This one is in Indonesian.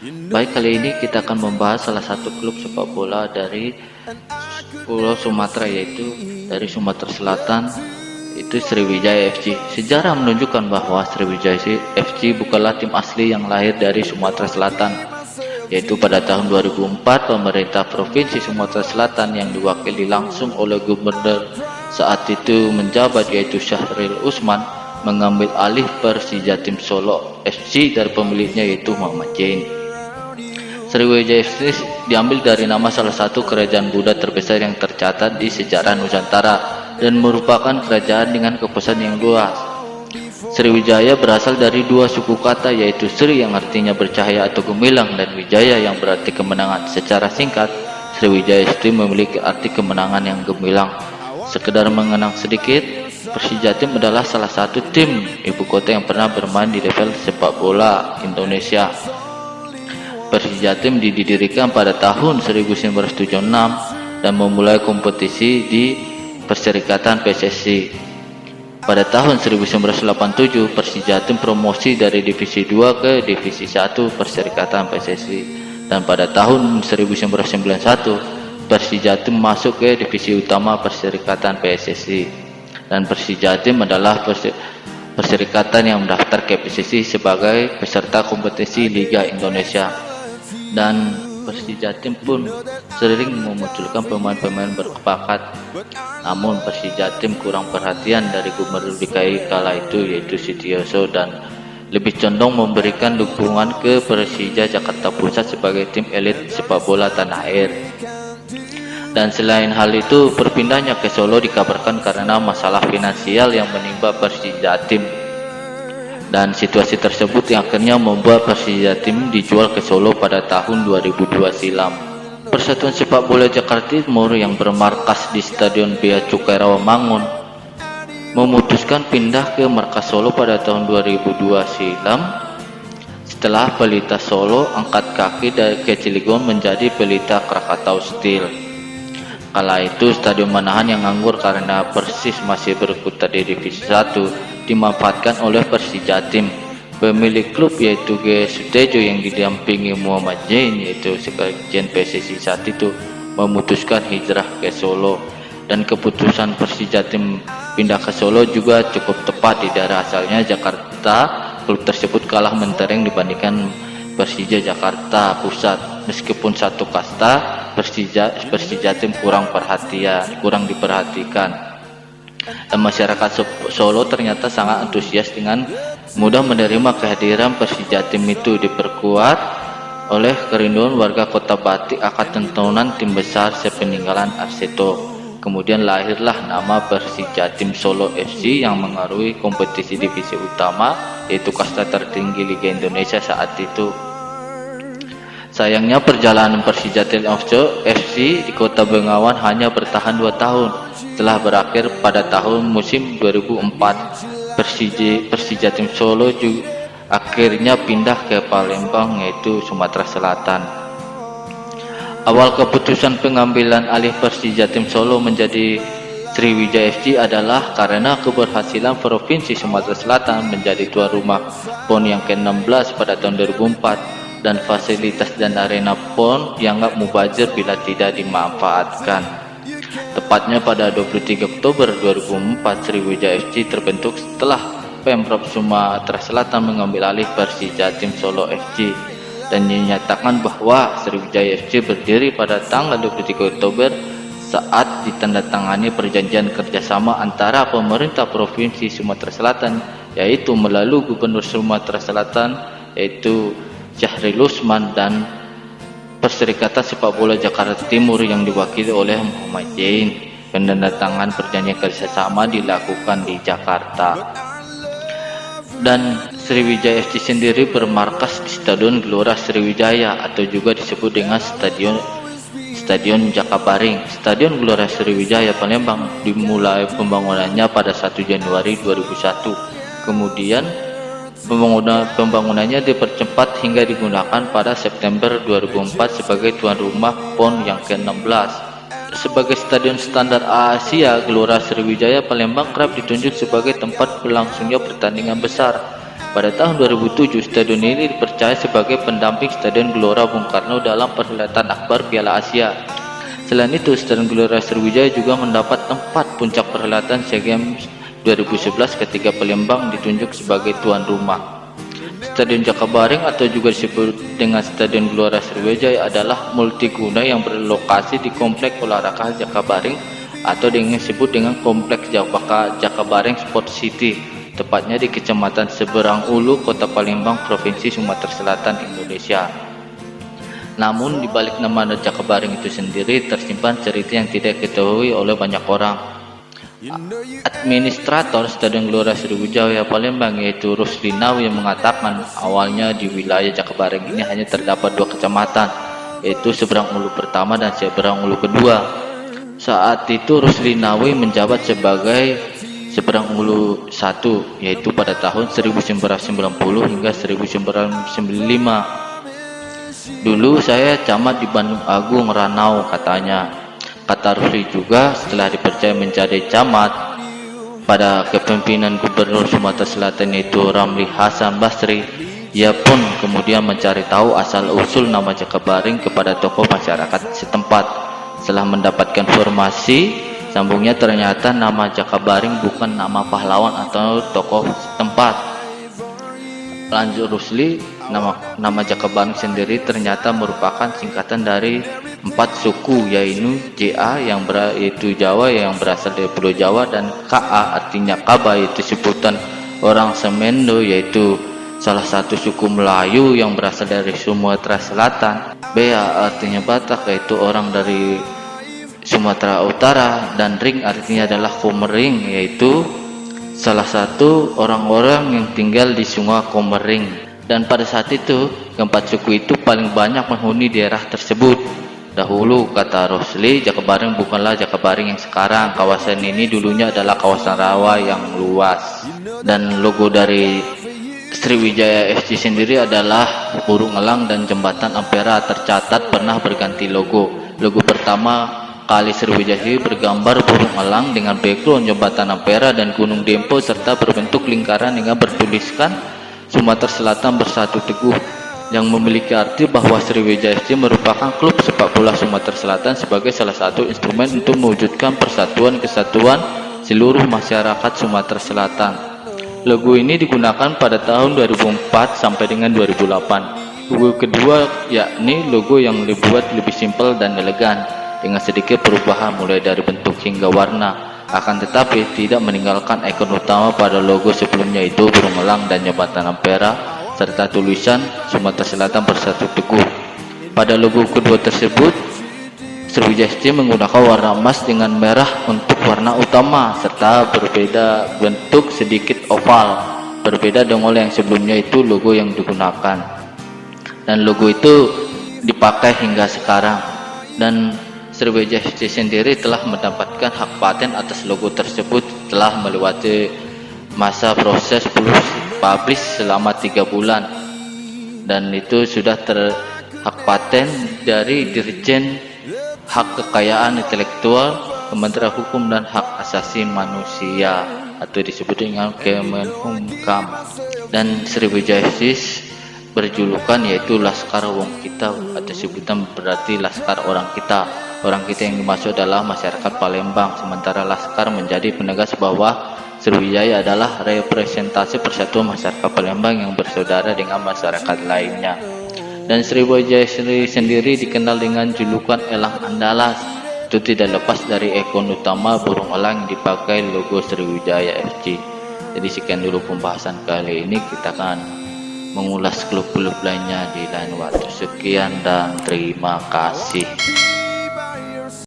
Baik, kali ini kita akan membahas salah satu klub sepak bola dari Pulau Sumatera, yaitu dari Sumatera Selatan, itu Sriwijaya FC. Sejarah menunjukkan bahwa Sriwijaya FC bukanlah tim asli yang lahir dari Sumatera Selatan, yaitu pada tahun 2004 pemerintah Provinsi Sumatera Selatan yang diwakili langsung oleh gubernur saat itu menjabat, yaitu Syahril Usman, mengambil alih Persija Tim Solo FC dari pemiliknya, yaitu Muhammad Jain. Sriwijaya FC diambil dari nama salah satu kerajaan Buddha terbesar yang tercatat di sejarah Nusantara dan merupakan kerajaan dengan kekuasaan yang luas. Sriwijaya berasal dari dua suku kata, yaitu Sri yang artinya bercahaya atau gemilang dan Wijaya yang berarti kemenangan. Secara singkat, Sriwijaya FC memiliki arti kemenangan yang gemilang. Sekedar mengenang sedikit, Persija Tim adalah salah satu tim ibu kota yang pernah bermain di level sepak bola Indonesia. Persija Tim didirikan pada tahun 1976 dan memulai kompetisi di Perserikatan PSSI. Pada tahun 1987, Persija Tim promosi dari Divisi 2 ke Divisi 1 Perserikatan PSSI. Dan pada tahun 1991, Persija Tim masuk ke Divisi Utama Perserikatan PSSI. Dan Persija Tim adalah perserikatan yang mendaftar ke PSSI sebagai peserta kompetisi Liga Indonesia. Dan Persija Tim pun sering memunculkan pemain-pemain berbakat. Namun Persija Tim kurang perhatian dari Gubernur DKI kala itu, yaitu Sutioso, dan lebih condong memberikan dukungan ke Persija Jakarta Pusat sebagai tim elit sepak bola tanah air. Dan selain hal itu, berpindahnya ke Solo dikabarkan karena masalah finansial yang menimpa Persija Tim. Dan situasi tersebut yang akhirnya membuat Persija Tim dijual ke Solo pada tahun 2002 silam. Persatuan Sepak Bola Jakarta Timur yang bermarkas di Stadion Bea Cukai Rawamangun memutuskan pindah ke markas Solo pada tahun 2002 silam setelah Pelita Solo angkat kaki dari Cilegon menjadi Pelita Krakatau Steel. Kala itu Stadion Manahan yang nganggur karena Persis masih berkutat di Divisi 1 dimanfaatkan oleh Persija Tim. Pemilik klub yaitu G. Sutejo yang didampingi Muhammad Jain, yaitu sekjen PSSI saat itu, memutuskan hijrah ke Solo. Dan keputusan Persija Tim pindah ke Solo juga cukup tepat. Di daerah asalnya Jakarta, klub tersebut kalah mentereng dibandingkan Persija Jakarta Pusat. Meskipun satu kasta, Persija Tim kurang diperhatikan. Dan masyarakat Solo ternyata sangat antusias dengan mudah menerima kehadiran Persija Tim itu. Diperkuat oleh kerinduan warga Kota Batik akan tontonan tim besar sepeninggalan Arseto. Kemudian lahirlah nama Persija Tim Solo FC yang mengaruhi kompetisi divisi utama, yaitu kasta tertinggi Liga Indonesia saat itu. Sayangnya perjalanan Persija Tim FC di Kota Bengawan hanya bertahan 2 tahun. Setelah berakhir pada tahun musim 2004, Persija Tim Solo juga akhirnya pindah ke Palembang, yaitu Sumatera Selatan. Awal keputusan pengambilan alih Persija Tim Solo menjadi Sriwijaya FC adalah karena keberhasilan Provinsi Sumatera Selatan menjadi tuan rumah PON yang ke-16 pada tahun 2004, dan fasilitas dan arena PON dianggap mubazir bila tidak dimanfaatkan. Tepatnya pada 23 Oktober 2004, Sriwijaya FC terbentuk setelah Pemprov Sumatera Selatan mengambil alih Persija Tim Solo FC dan menyatakan bahwa Sriwijaya FC berdiri pada tanggal 23 Oktober saat ditandatangani perjanjian kerjasama antara pemerintah Provinsi Sumatera Selatan, yaitu melalui Gubernur Sumatera Selatan, yaitu Syahril Usman, dan Perserikatan Sepak Bola Jakarta Timur yang diwakili oleh Muhammad Jain. Penandatangan perjanjian kerjasama dilakukan di Jakarta. Dan Sriwijaya FC sendiri bermarkas di Stadion Gelora Sriwijaya atau juga disebut dengan Stadion Jakabaring. Stadion Gelora Sriwijaya Palembang dimulai pembangunannya pada 1 Januari 2001. Kemudian pembangunannya dipercepat hingga digunakan pada September 2004 sebagai tuan rumah PON yang ke-16. Sebagai stadion standar Asia, Gelora Sriwijaya Palembang kerap ditunjuk sebagai tempat berlangsungnya pertandingan besar. Pada tahun 2007, stadion ini dipercaya sebagai pendamping Stadion Gelora Bung Karno dalam perhelatan akbar Piala Asia. Selain itu, Stadion Gelora Sriwijaya juga mendapat tempat puncak perhelatan SEA Games 2011 ketika Palembang ditunjuk sebagai tuan rumah. Stadion Jakabaring atau juga disebut dengan Stadion Gelora Sriwijaya adalah multiguna yang berlokasi di Komplek Olahraga Jakabaring atau disebut dengan Kompleks Jakabaring Sport City, tepatnya di Kecamatan Seberang Ulu, Kota Palembang, Provinsi Sumatera Selatan, Indonesia. Namun di balik nama Jakabaring itu sendiri tersimpan cerita yang tidak diketahui oleh banyak orang. Administrator Stadion Gelora Sriwijaya Palembang yaitu Rusli Nawi yang mengatakan awalnya di wilayah Jakabaring ini hanya terdapat 2 kecamatan, yaitu Seberang Ulu pertama dan Seberang Ulu kedua. Saat itu Rusli Nawi menjabat sebagai Seberang Ulu 1, yaitu pada tahun 1990 hingga 1995. Dulu saya camat di Bandung Agung Ranau, katanya. Kata Rusli juga, setelah dipercaya menjadi camat pada kepemimpinan Gubernur Sumatera Selatan yaitu Ramli Hasan Basri, ia pun kemudian mencari tahu asal-usul nama Jakabaring kepada tokoh masyarakat setempat. Setelah mendapatkan informasi, sambungnya ternyata nama Jakabaring bukan nama pahlawan atau tokoh setempat. Lanjut Rusli, nama Jakabaring sendiri ternyata merupakan singkatan dari 4 suku, yaitu JA yaitu Jawa yang berasal dari Pulau Jawa, dan KA artinya Kaba yaitu sebutan orang Semendo yaitu salah satu suku Melayu yang berasal dari Sumatera Selatan. BA artinya Batak yaitu orang dari Sumatera Utara, dan Ring artinya adalah Komering yaitu salah satu orang-orang yang tinggal di Sungai Komering. Dan pada saat itu keempat suku itu paling banyak menghuni daerah tersebut. Dahulu, kata Rusli, Jakabaring bukanlah Jakabaring yang sekarang. Kawasan ini dulunya adalah kawasan rawa yang luas. Dan logo dari Sriwijaya FC sendiri adalah burung elang dan jembatan Ampera. Tercatat pernah berganti logo. Logo pertama kali Sriwijaya bergambar burung elang dengan background jembatan Ampera dan Gunung Dempo serta berbentuk lingkaran dengan bertuliskan Sumatera Selatan Bersatu Teguh, yang memiliki arti bahwa Sriwijaya FC merupakan klub sepak bola Sumatera Selatan sebagai salah satu instrumen untuk mewujudkan persatuan kesatuan seluruh masyarakat Sumatera Selatan. Logo ini digunakan pada tahun 2004 sampai dengan 2008. Logo kedua yakni logo yang dibuat lebih simpel dan elegan dengan sedikit perubahan mulai dari bentuk hingga warna, akan tetapi tidak meninggalkan ikon utama pada logo sebelumnya yaitu burung elang dan jembatan Ampera serta tulisan Sumatera Selatan Bersatu Teguh. Pada logo kedua tersebut, Sriwijaya FC menggunakan warna emas dengan merah untuk warna utama serta berbeda bentuk sedikit oval, berbeda dengan yang sebelumnya itu logo yang digunakan. Dan logo itu dipakai hingga sekarang. Dan Sriwijaya FC sendiri telah mendapatkan hak paten atas logo tersebut setelah melewati masa proses publish selama 3 bulan, dan itu sudah hak paten dari Dirjen Hak Kekayaan Intelektual Kementerian Hukum dan Hak Asasi Manusia atau disebut dengan Kemenkumham. Dan Sriwijaya FC berjulukan yaitu Laskar Wong Kita atau sebutan berarti Laskar Orang Kita. Orang kita yang dimaksud adalah masyarakat Palembang, sementara Laskar menjadi penegas bahwa Sriwijaya adalah representasi persatuan masyarakat Palembang yang bersaudara dengan masyarakat lainnya. Dan Sriwijaya sendiri dikenal dengan julukan Elang Andalas. Itu tidak lepas dari ikon utama burung elang yang dipakai logo Sriwijaya FC. Jadi sekian dulu pembahasan kali ini, kita akan mengulas klub-klub lainnya di lain waktu. Sekian dan terima kasih.